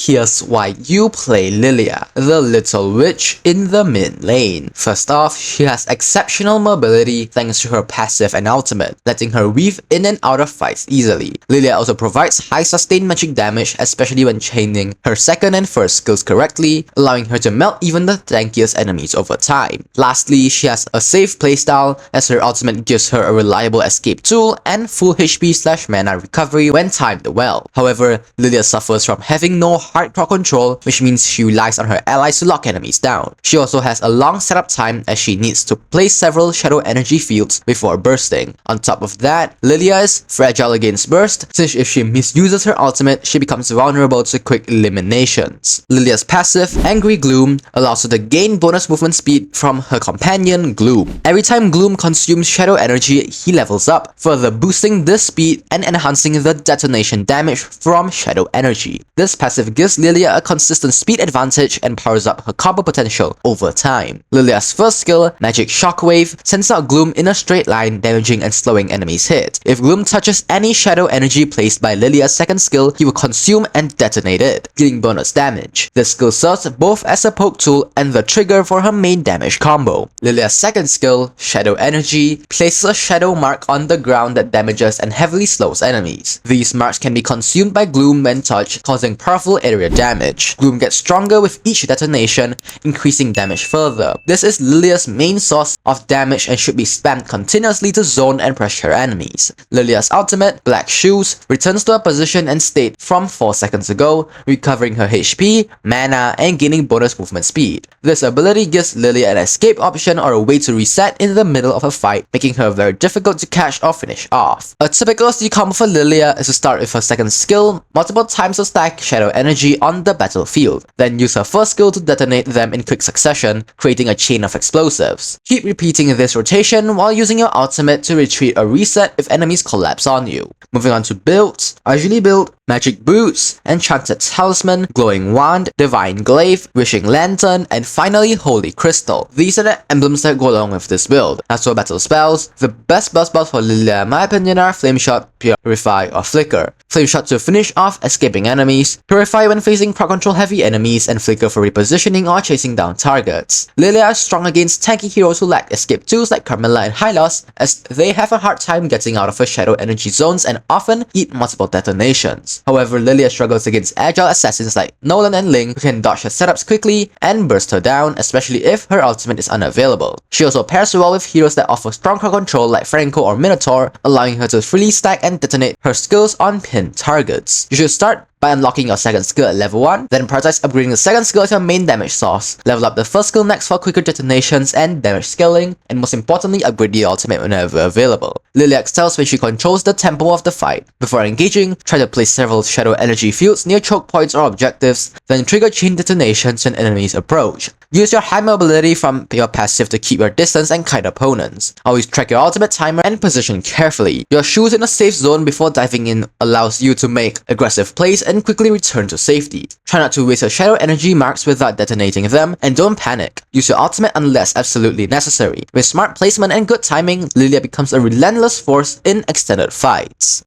Here's why you play Lylia, the little witch in the mid lane. First off, she has exceptional mobility thanks to her passive and ultimate, letting her weave in and out of fights easily. Lylia also provides high sustained magic damage, especially when chaining her second and first skills correctly, allowing her to melt even the tankiest enemies over time. Lastly, she has a safe playstyle, as her ultimate gives her a reliable escape tool and full HP/mana recovery when timed well. However, Lylia suffers from having no hardcore control, which means she relies on her allies to lock enemies down. She also has a long setup time, as she needs to place several shadow energy fields before bursting. On top of that, Lylia is fragile against burst, since if she misuses her ultimate, she becomes vulnerable to quick eliminations. Lylia's passive, Angry Gloom, allows her to gain bonus movement speed from her companion Gloom. Every time Gloom consumes shadow energy, he levels up, further boosting this speed and enhancing the detonation damage from shadow energy. This passive gives Lylia a consistent speed advantage and powers up her combo potential over time. Lylia's first skill, Magic Shockwave, sends out Gloom in a straight line, damaging and slowing enemies' hit. If Gloom touches any shadow energy placed by Lylia's second skill, he will consume and detonate it, dealing bonus damage. This skill serves both as a poke tool and the trigger for her main damage combo. Lylia's second skill, Shadow Energy, places a shadow mark on the ground that damages and heavily slows enemies. These marks can be consumed by Gloom when touched, causing powerful area damage. Gloom gets stronger with each detonation, increasing damage further. This is Lylia's main source of damage and should be spammed continuously to zone and pressure enemies. Lylia's ultimate, Black Shoes, returns to her position and state from 4 seconds ago, recovering her HP, mana, and gaining bonus movement speed. This ability gives Lylia an escape option or a way to reset in the middle of a fight, making her very difficult to catch or finish off. A typical C combo for Lylia is to start with her second skill, multiple times to stack shadow energy on the battlefield, then use her first skill to detonate them in quick succession, creating a chain of explosives. Keep repeating this rotation while using your ultimate to retreat or reset if enemies collapse on you. Moving on to builds, I usually build Magic Boots, Enchanted Talisman, Glowing Wand, Divine Glaive, Wishing Lantern, and finally Holy Crystal. These are the emblems that go along with this build. As for battle spells, the best burst spells for Lylia in my opinion are Flame Shot, Purify, or Flicker. Flame Shot to finish off escaping enemies, Purify when facing crowd control heavy enemies, and Flicker for repositioning or chasing down targets. Lylia is strong against tanky heroes who lack escape tools like Carmilla and Hylos, as they have a hard time getting out of her shadow energy zones and often eat multiple detonations. However, Lylia struggles against agile assassins like Nolan and Ling, who can dodge her setups quickly and burst her down, especially if her ultimate is unavailable. She also pairs well with heroes that offer strong crowd control like Franco or Minotaur, allowing her to freely stack and detonate her skills on pinned targets. You should start by unlocking your second skill at level 1, then prioritize upgrading the second skill as your main damage source. Level up the first skill next for quicker detonations and damage scaling, and most importantly, upgrade the ultimate whenever available. Lylia excels when she controls the tempo of the fight. Before engaging, try to place several shadow energy fields near choke points or objectives, then trigger chain detonations when enemies approach. Use your high mobility from your passive to keep your distance and kite opponents. Always track your ultimate timer and position carefully. Your shoes in a safe zone before diving in allows you to make aggressive plays and quickly return to safety. Try not to waste your shadow energy marks without detonating them, and don't panic. Use your ultimate unless absolutely necessary. With smart placement and good timing, Lylia becomes a relentless force in extended fights.